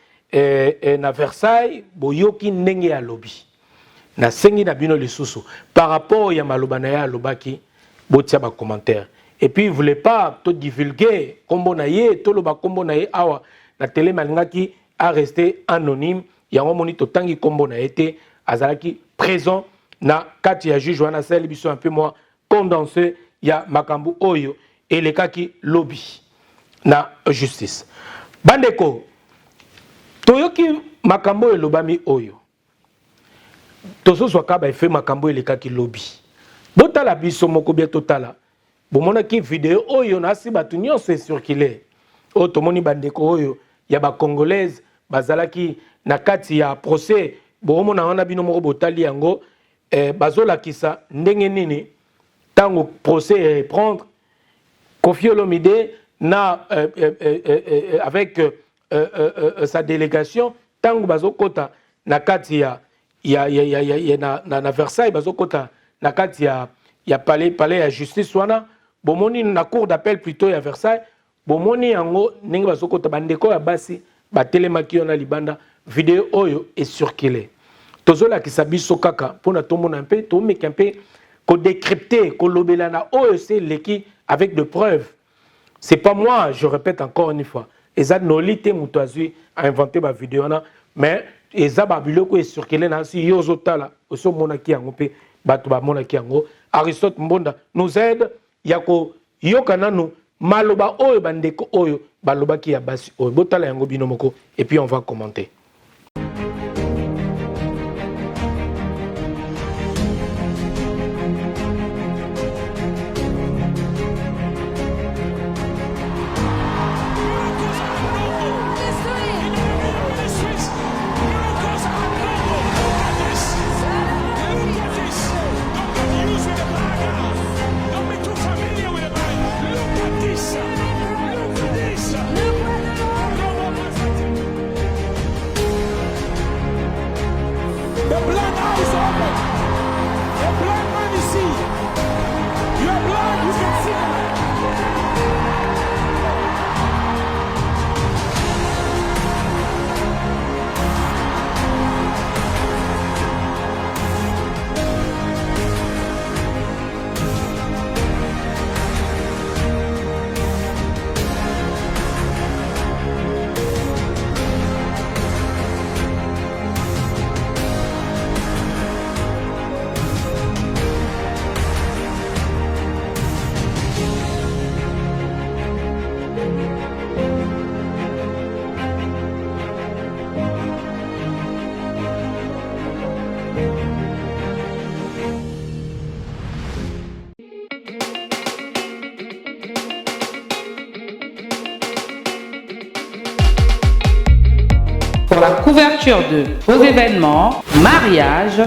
na Versailles boyoki ndenge ya lobby na sengi na bino lisusu par rapport ya malobana ya lobaki botia ba commentaire et puis il voulait pas tout divulguer kombo na ye to loba kombo na ye awa na télé malingaki a resté anonyme yango moni to tangi kombo na été azalaki présent na kati ya juge wana sel biso un peu moins condensé ya makambu oyo et le kaki lobby na justice bandeko toyoki makambo oyo lobami oyo toso swaka ba fait makambo ele kaki lobby botala biso moko bien totala bomona ki vidéo oyo na si batu nyonso circulé o tomoni bandeko oyo ya ba congolaise bazalaki na kati ya procès bomona wana bino moko botali yango bazolakisa ndenge nini tango procès prendre Koffi Olomide na avec sa délégation tango bazokota na kati ya Versailles bazokota na kati ya palais ya justice wana bomoni na cour d'appel plutôt ya Versailles bomoni yango ndenge bazokota bandeko ya basi batelemaki yo na libanda vidéo oyo est circulé tozolakisa biso kaka pona tomona mpe tomeka mpe ko décrypter ko lobela na oyo c'est leki avec de preuves. C'est pas moi, je répète encore une fois. Et ça Noli te mutazui a inventé ma vidéo là, mais eza babiloko esirkele na si yo ozotala osomonaki yango mpe bato bamonaki yango. Aristote Mbonda nous aide ya koyoka nanu maloba oyo bandeko oyo balobaki ya basi oyo botala yango bino moko et puis on va commenter. Pour la couverture de vos événements, mariage,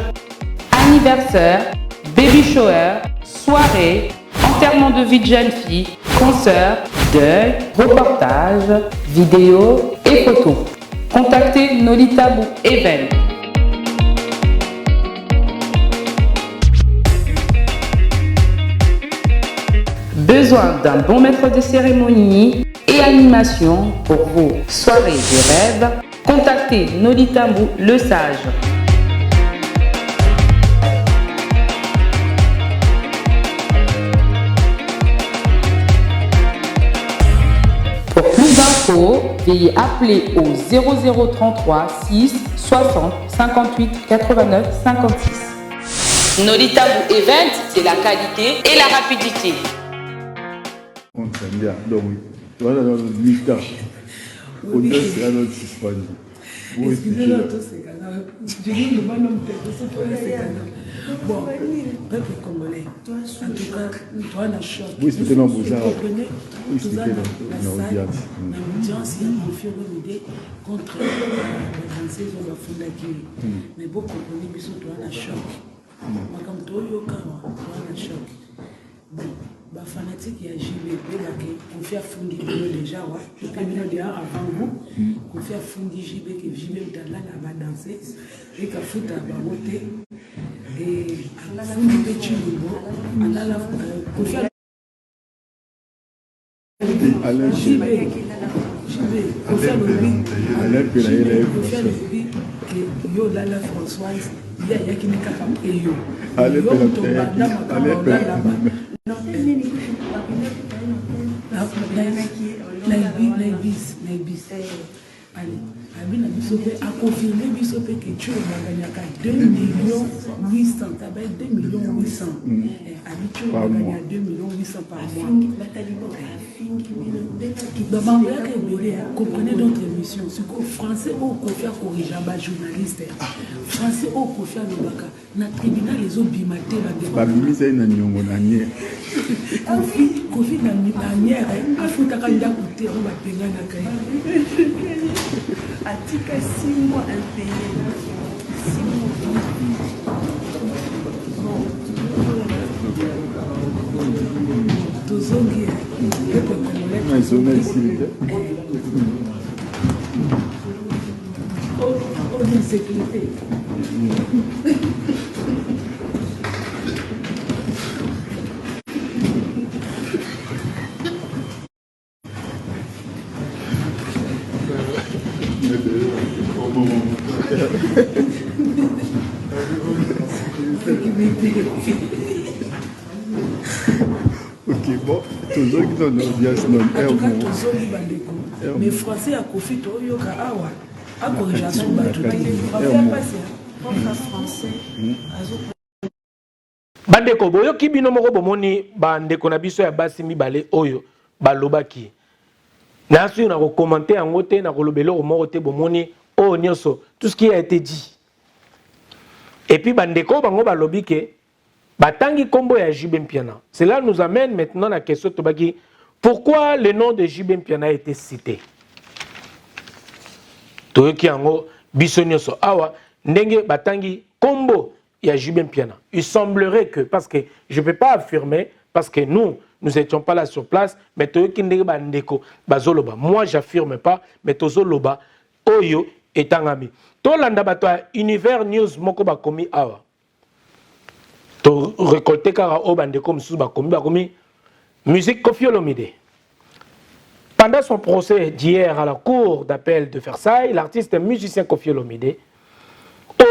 anniversaire, baby shower, soirée, enterrement de vie de jeune fille, concert, deuil, reportage, vidéo et photos. Contactez Nolita Bou Event. Besoin d'un bon maître de cérémonie et animation pour vos soirées de rêve? Contactez Nolita Bou le Sage. Pour plus d'infos, veuillez appeler au 0033 6 60 58 89 56. Nolita Bou Event, c'est la qualité et la rapidité. Donc, voilà dans le mi-temps. Au-delà, c'est un autre suspendu. Vous expliquez là. Bon, peuple congolais, en tout cas, toi, la choc. Vous expliquez non, vous comprenez? Vous expliquez l'audience. L'audience, il y a confié une idée contre les Français, on va fonder qui. Mais beaucoup comprenez, mais surtout, toi, la choc. Moi, comme toi, toi, la choc. Bon. Bah fanatique ya JB belake confia fundi déjà wa kabino déjà avant vous confia fundi JB que JB utala na ba danser et ka futa ba moté et fundi petit niveau alala confia ala JB confia le but ala confia le but que yo la Françoise ya qui n'est capable et yo ala Allez, a confirmé que tu as 2 millions 800, 2 millions 800. Tu as gagné 2 millions 800 par mois. Comprenez notre émission. Ce que français au confia corriger un journaliste. Français au confia le baka. Na tribunal les autres bimaté la débat. C'est une nyongo na nière. Covid na nière. Afuta kanda kuté on va penga na kai. Atika 6 mois impayé. 6 mois. Tozongi. Mais ils sont ici. Oh, sécurité. Ok, bon, toujours qui donne l'audience non. En tout cas, toujours bandeko. Mais français a Kofi Toyoka Awa. bandeko boyoki bino moko bomoni bandeko na biso ya basi mibale oyo balobaki nasu na commenter yango te na kolobela moko te bomoni oyo nyonso tout ce qui a été dit et puis bandeko bango balobi ke batangi kombo ya JB Mpiana. Cela nous amène maintenant à la question tobaki pourquoi le nom de JB Mpiana a été cité. Toyoki yango biso nyonso awa ndenge batangi kombo ya JB Mpiana. Il semblerait que, parce que je ne peux pas affirmer, parce que nous n'étions pas là sur place, mais toyoki ndenge bandeko bazoloba. Moi j'affirme pas, mais tozoloba oyo etangami. Tolanda bato Univers News moko bakomi awa. To récolter kara o bandeko msusu bakomi musique Koffi Olomide. Pendant son procès d'hier à la cour d'appel de Versailles, l'artiste et musicien Koffi Olomide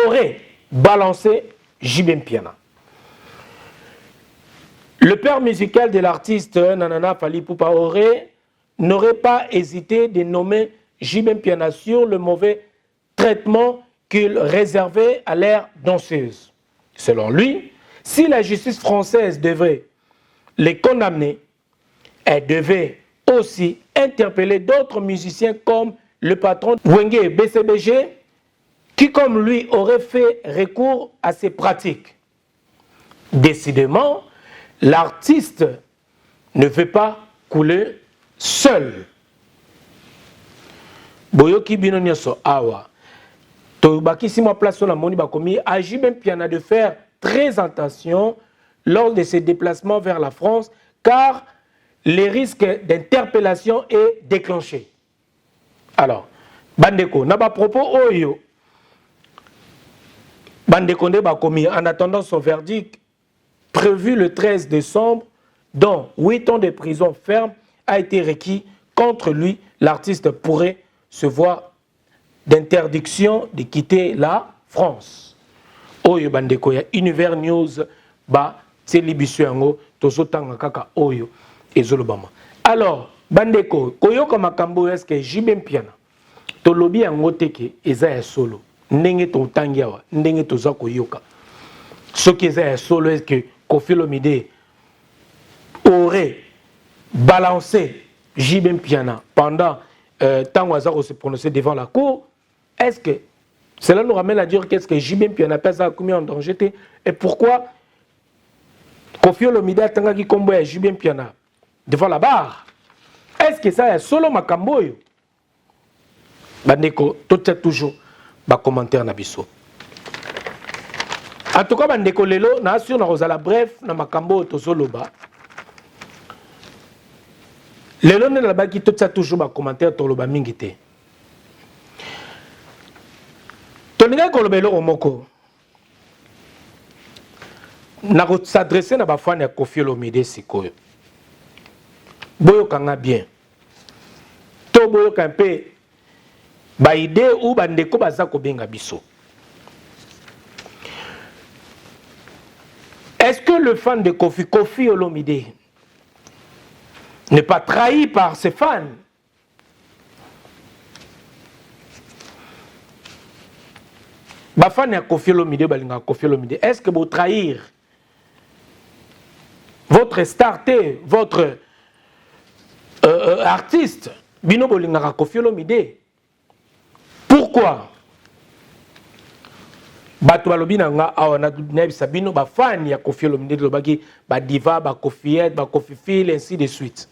aurait balancé JB Mpiana. Le père musical de l'artiste Nanana Fally Ipupa n'aurait pas hésité de nommer JB Mpiana sur le mauvais traitement qu'il réservait à l'ère danseuse. Selon lui, si la justice française devait les condamner, elle devait aussi interpeller d'autres musiciens comme le patron Wenge BCBG, qui comme lui aurait fait recours à ces pratiques. Décidément, l'artiste ne veut pas couler seul. Boyoki bino nyonso awa. To bakisi mo place sur la moni bakomi agi même Mpiana de faire très attention lors de ses déplacements vers la France car les risques d'interpellation est déclenché. Alors, bandeko na ba propos oyo bandeko nde bakomi en attendant son verdict prévu le 13 décembre dont 8 ans de prison ferme a été requis contre lui, l'artiste pourrait se voir d'interdiction de quitter la France. Oyo bandeko ya Univers News ba telibiso yango tozotanga kaka oyo ezolobama. Alors bandeko koyoka makambo est-ce que JB Mpiana tolobi yango teke eza ya solo ndenge totangi awa ndenge toza koyoka soki eza ya solo est-ce que Koffi Olomide aurait balancé JB Mpiana pendant tant Azaro se prononcer devant la cour. Est-ce que cela nous ramène à dire qu'est-ce que JB Mpiana n'a pas commis en danger et pourquoi Koffi Olomide a tangaki kombo ya JB Mpiana devant la barre? Est-ce que ça est solo makambo yo? Bandeko tout toujours ba commentaire na biso. En tout cas bandeko lelo na sur na rozala bref na makambo tozoloba. Lelo ne la baki tout ça toujours ba commentaire toloba mingi te. Toninga kolobelo omoko. Na ko s'adresser na ba fan ya Koffi Olomide sikoyo. Boyo kanga bien. To boyo kampe ba idée ou bandeko baza ko benga biso. Est-ce que le fan de Koffi Olomide n'est pas trahi par ses fans? Ba fan ya Koffi Olomide balinga Koffi Olomide. Est-ce que vous trahir votre starté, votre artiste bino bolinga Koffi Olomide? Pourquoi? Bato balobi nanga awana nebisa bino ba fan ya Koffi Olomide lobaki ba diva ba Koffiette ba Koffi Phil ainsi de suite.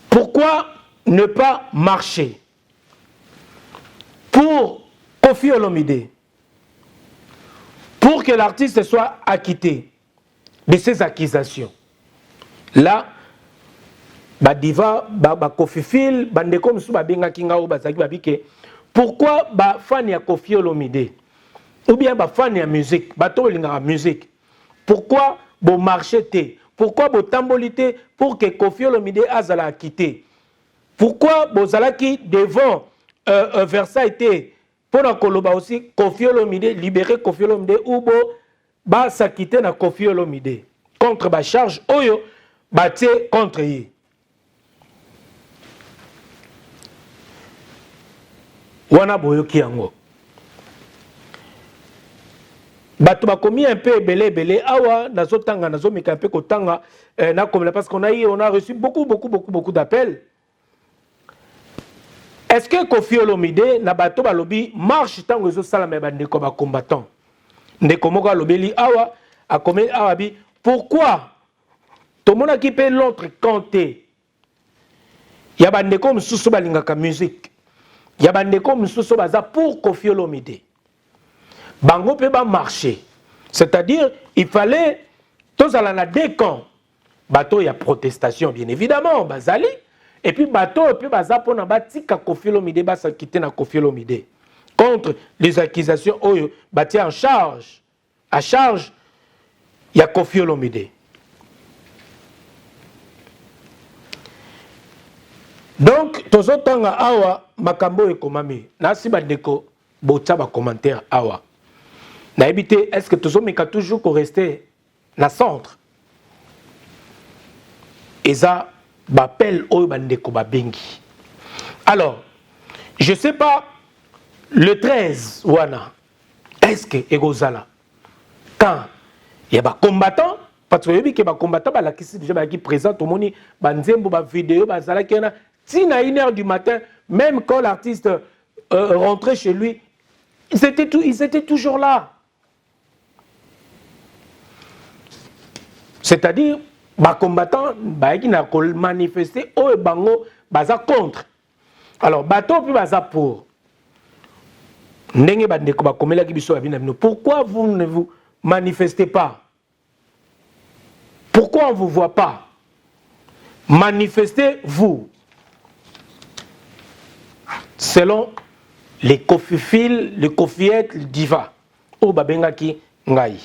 Pourquoi ne pas marcher pour Koffi Olomide pour que l'artiste soit acquitté de ses accusations? Là ba diva ba Koffi Phil bandeko msu ba benga kinga o bazaki babike. Pourquoi ba fan ya Koffi Olomide ou bien ba fan ya musique, ba to linga musique? Pourquoi bo marché té? Pourquoi bo tambolité pour que Koffi Olomide azala quitté? Pourquoi bo zalaki devant Versailles té pour na koloba aussi Koffi Olomide libérer Koffi Olomide ou bo ba s'acquitter na Koffi Olomide contre ba charge oyo ba té contre yi? wana boyoki yango bato bakomi un peu belé awa nazotanga nazomeka un peu kotanga na comme parce qu'on a reçu beaucoup d'appels. Est-ce que Koffi Olomide na bato balobi marche tango zo sala me bandeko ba combattant ndeko moko alobeli awa akomeli awa bi pourquoi tout monde qui peut l'autre canter ya bandeko msusu balingaka musique ya bandeko msusu baza pour Koffi Olomide bango pe ba marcher, c'est-à-dire il fallait tous à la deux camps bateau il y a protestation bien évidemment bazali et puis bateau pe baza pona batika Koffi Olomide ba quitter na Koffi Olomide contre les accusations oyo bati en charge à charge il y a Koffi Olomide. Donc tozotanga awa makambo ekomami nasi bandeko botsa ba commentaire awa na habité est-ce que tozomeka toujours ko rester na centre eza bapel oyo bandeko babengi. Alors je sais pas le 13 wana est-ce que egozala quand il y a ba combattant parce que yebi ke ba combattant ba la kisi déjà ba qui présente au moni ba nzembo ba vidéo ba zala ki na tina 1h du matin même quand l'artiste rentrait chez lui ils étaient toujours là. C'est-à-dire ba combattant ba qui na manifester o bango baza contre. Alors bato puis baza pour. Ndenge bandeko ba komela ki biso abina bino. Pourquoi vous ne vous manifestez pas? Pourquoi on ne vous voit pas? Manifestez-vous. Selon les Koffi-fils, les Koffiettes, les divas. O babengaki ngai,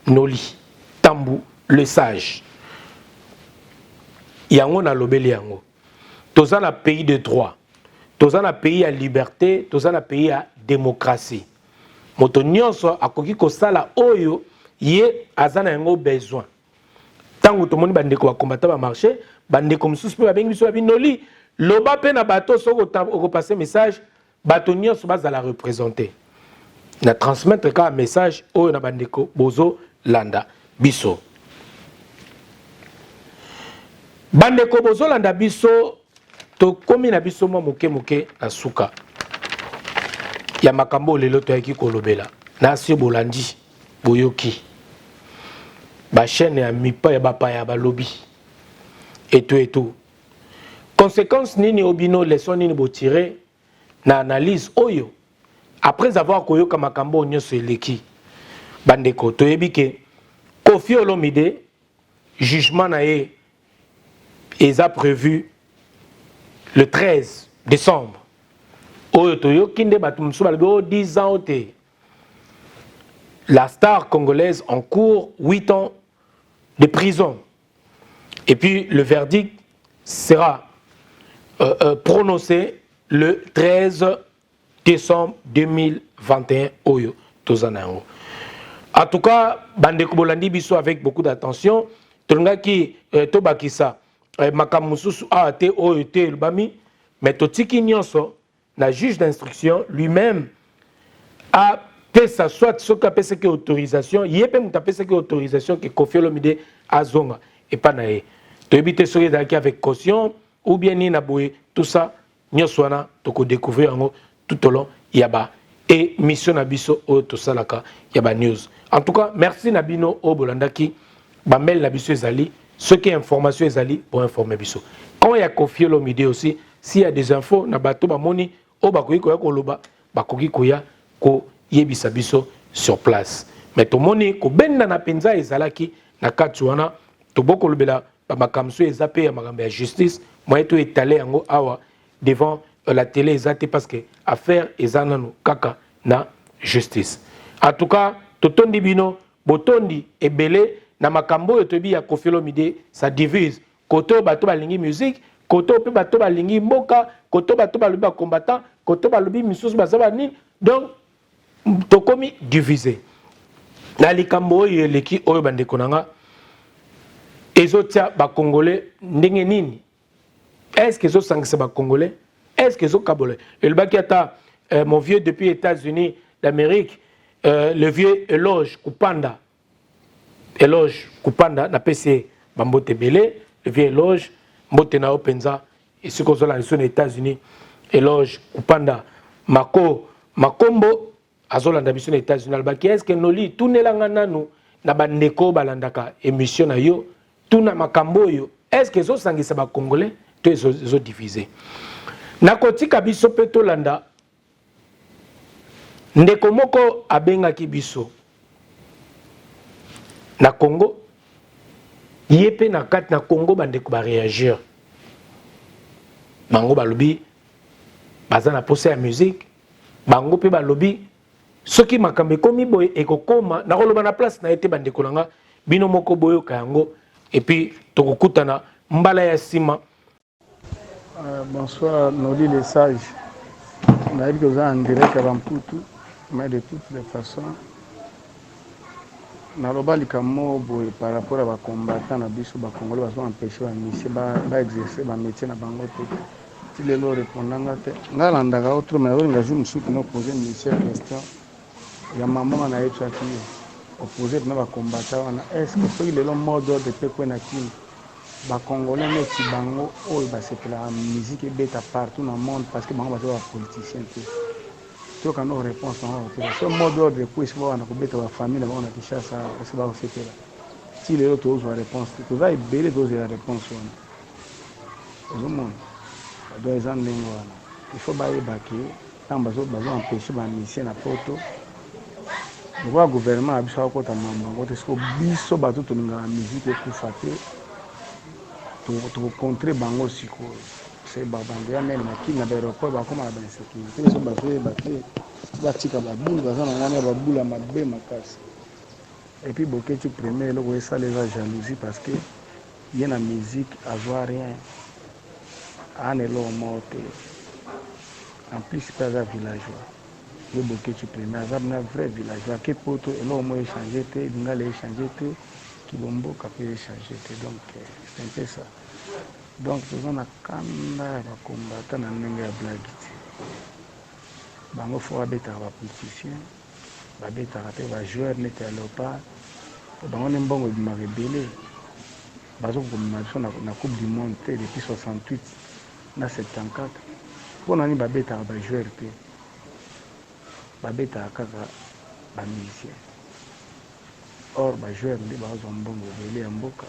Noli, Tambou, le sage. Yango na lobeli yango. Toza na pays de droit. Toza na pays à liberté, toza na pays à démocratie. Moto nyonso akoki kosala oyo ye azana yango besoin. Tango to moni bandeko ba combattant ba marché, bandeko mususu pe babengi biso babinoli, loba pe na bato soko ko passer message, bato nyonso bazala représenter. Na transmettre ka message oyo na bandeko bozo landa biso. Bandeko bozo landa biso to komi na biso mo moke na suka. Ya makambo lelo to yaki kolobela. Na si bolandi boyoki. Ba chaîne ya mipa ya bapa ya balobi. Et tout. Conséquence nini obino leçon nini bo tirer na analyse oyo. Après avoir koyoka makambo nyonso eleki. Bandeko to yebike Koffi Olomide jugement na ye est prévu le 13 décembre. Oyo toyo kinde batumsu balgo 10 ans ote. La star congolaise en cours 8 ans de prison. Et puis le verdict sera prononcé le 13 décembre 2021 oyo tozanango. En tout cas, bandeko bolandi biso avec beaucoup d'attention. Tolongaki tobakisa makamususu ate oyo te lubami mais totiki nyonso na juge d'instruction lui-même a fait ça soit ce qu'a fait que autorisation yépe muta fait que autorisation que Koffi Olomide azonga et pas naé to éviter ce qui avec caution ou bien ni na boye tout ça nyonso wana toko découvrir ngo tout au long yaba et mission na biso o to salaka yaba news. En tout cas merci Nabino o bolandaki ba mail na biso ezali ce qui est information ezali pour informer biso. Quand il y a Koffi Olomide aussi s'il y a des infos na bato ba moni o bakoki koya koloba bakoki koya ko yebisa biso sur place. Mais to moni ko benda na penza ezalaki na kati wana to boko lobela ba makamso ezape ya makambo ya justice moye to étaler yango awa devant la télé ezate parce que affaire ezananu kaka na justice. En tout cas totondi bino botondi ebele na makambo yo tobi ya Koffi Olomide ça divise koto bato balingi musique koto pe bato balingi mboka koto bato balubi ba combattant koto balubi misusu bazaba nini donc tokomi divisé na likambo oyo eleki oyo bandeko nanga ezotia ba congolais ndenge nini est-ce que ezosangisa ba congolais est-ce que ezokabole elobaki ata mon vieux depuis les États-Unis d'Amérique, le vieux Eloge Kupanda. Eloge Kupanda, na PC Bambote Belé, le vieux Eloge, Mbote na Openza, et ce qu'on a les États-Unis, Eloge Kupanda, Makombo, Azolanda Mission des États-Unis, est-ce que Noli, tout n'est là, nous, na bandeko balandaka émission na yo, tout na makambo yo, est-ce que zo sangisa ba Congolais, tout zo divisé. Na kotika biso pe tolanda, ndeko moko abengaki biso na Congo, yepe na kat na Congo bandeko ba réagir. Bango balobi baza na posa ya musique, bango pe balobi soki makambe komi boye ekokoma na koloba na place na ete bandeko nanga bino moko boyo kayango et puis tokokutana mbala ya sima. Bonsoir Noli les sages. On a dit que vous avez en direct avant tout, mais de toutes les façons, naloba likamo boye par rapport à ba combattants na biso ba Congolais ba sont empêchés ba exercer ba métier na bango te. Si les lois répondant te ngalandaka autre mais on ngaju musuki no poser une question. Ya maman na yetu aki opposé na ba combattants na est-ce que soki lelo mode de pe kwena kini ba Congolais neti bango oyo ba sepela musique beta partout dans le monde parce que bango ba politiciens te. To kana réponse na o so mode de pour se voir na ko beta ba famille na bango na Kinshasa parce que ba sepela. Si lelo to zo réponse to za ibele to za réponse wana. Tout le monde doit être en ligne wana. Il faut ba yebaki tant bazo empêcher ba mission na poto. Le gouvernement a besoin de faire des choses. Biso bato to ninga musique et kufate to contrer bango siko. C'est babande ya même na kina aéroport ba koma ba sécurité so bato ba tika ba boule ba za ngana ba boule mabe makasi. Et puis boketu premier le ko ça les jalousie parce que il y a la musique avoir rien en elo morte. En plus pas un villageois. Le bouquet tu premier azab na vrai village va que poto et là au moins échanger te dinga les échanger te kibombo kapé échanger te donc c'est un peu ça donc nous on a kanda ba combattant na ndenge ya blague bango fo abeta ba politicien ba beta te ba joueur net à l'opa bango ne mbongo bi ma rebelle bazo ko na coupe du monde depuis 68 na 74 pour nani ba beta ba joueur te babeta kaka ba musicien or ba joueur ndi ba zo mbongo bele ya mboka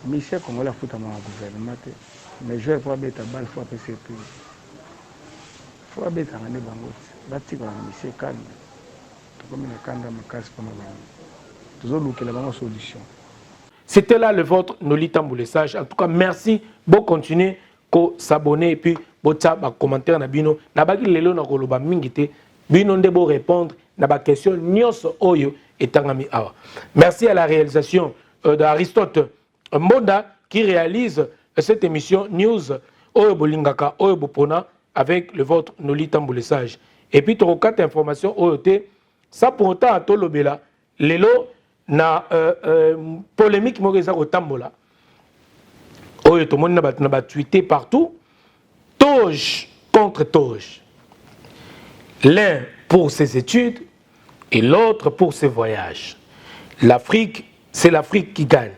mission Congolais futa ma gouvernement te mais joueur pour beta bal faut passer tout faut beta ngane bango batika mission calme to comme na kanda makasi pour bango toujours lukela bango solution. C'était là le vôtre Noli Tamboulé Sage. En tout cas merci, bon continuer ko s'abonner et puis bota ba commentaire na bino na baki lelo na koloba mingite bino ndebo répondre na ba question nyonso oyo etangami awa. Merci à la réalisation d'Aristote Mbonda qui réalise cette émission News oyo bolingaka oyo bopona avec le vôtre Noli Tamboulé Sage. Et puis to quatre informations oyo te ça pour autant à tolobela lelo na polémique mo reza ko tambola oyo to moni na ba tweeter partout Toge contre Toge. L'un pour ses études et l'autre pour ses voyages. L'Afrique, c'est l'Afrique qui gagne.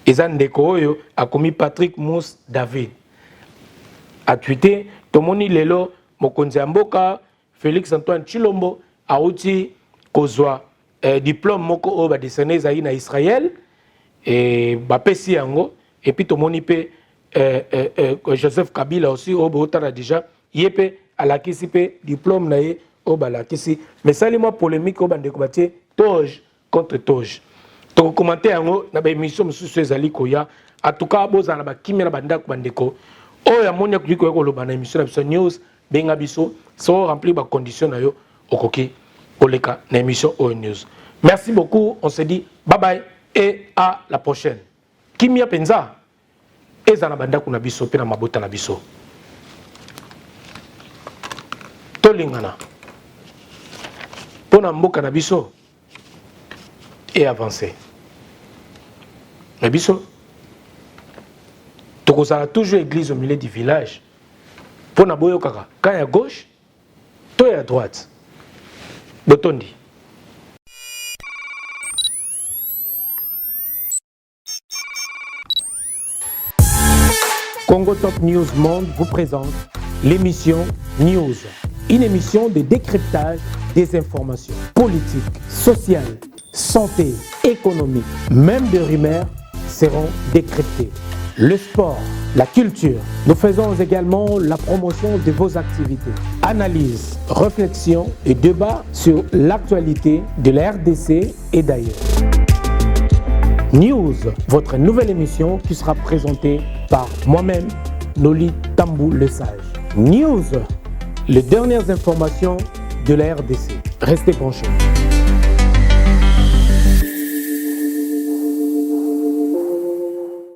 Et Zandeko Oyo a commis Patrick Mousse David. A tweeté, Tomoni Lelo, Mokonzi Amboka, Félix Antoine Chilombo, a outi Kozwa, diplôme Moko Oba décerné Zaïna Israël, et Bapesi Yango, et puis Tomoni Pe, Joseph Kabila aussi, Oba Otara déjà, Yepe, à la kisipe diplôme naé au balakisi mais ça les mois polémique au bande combattre Toge contre Toge to commenter yango na ba émission mususu ezali koya en tout cas bozana ba kimela banda ko bandeko o ya monia kuliko ko loba na émission na biso news benga biso so remplir ba condition na yo okoki oleka na émission o news. Merci beaucoup, on se dit bye bye et à la prochaine. Kimia penza ezana banda kuna biso pe na mabota na biso. Tolingana pona mboka na biso et avancer na biso tokozala toujours église au milieu du village pona boyo kaka quand ya gauche toi à droite. Botondi. Congo Top News Monde vous présente l'émission News, une émission de décryptage des informations politiques, sociales, santé, économique, même des rumeurs seront décryptées. Le sport, la culture. Nous faisons également la promotion de vos activités. Analyse, réflexion et débat sur l'actualité de la RDC et d'ailleurs. News, votre nouvelle émission qui sera présentée par moi-même, Noli Tambou le Sage. News, les dernières informations de la RDC. Restez branchés.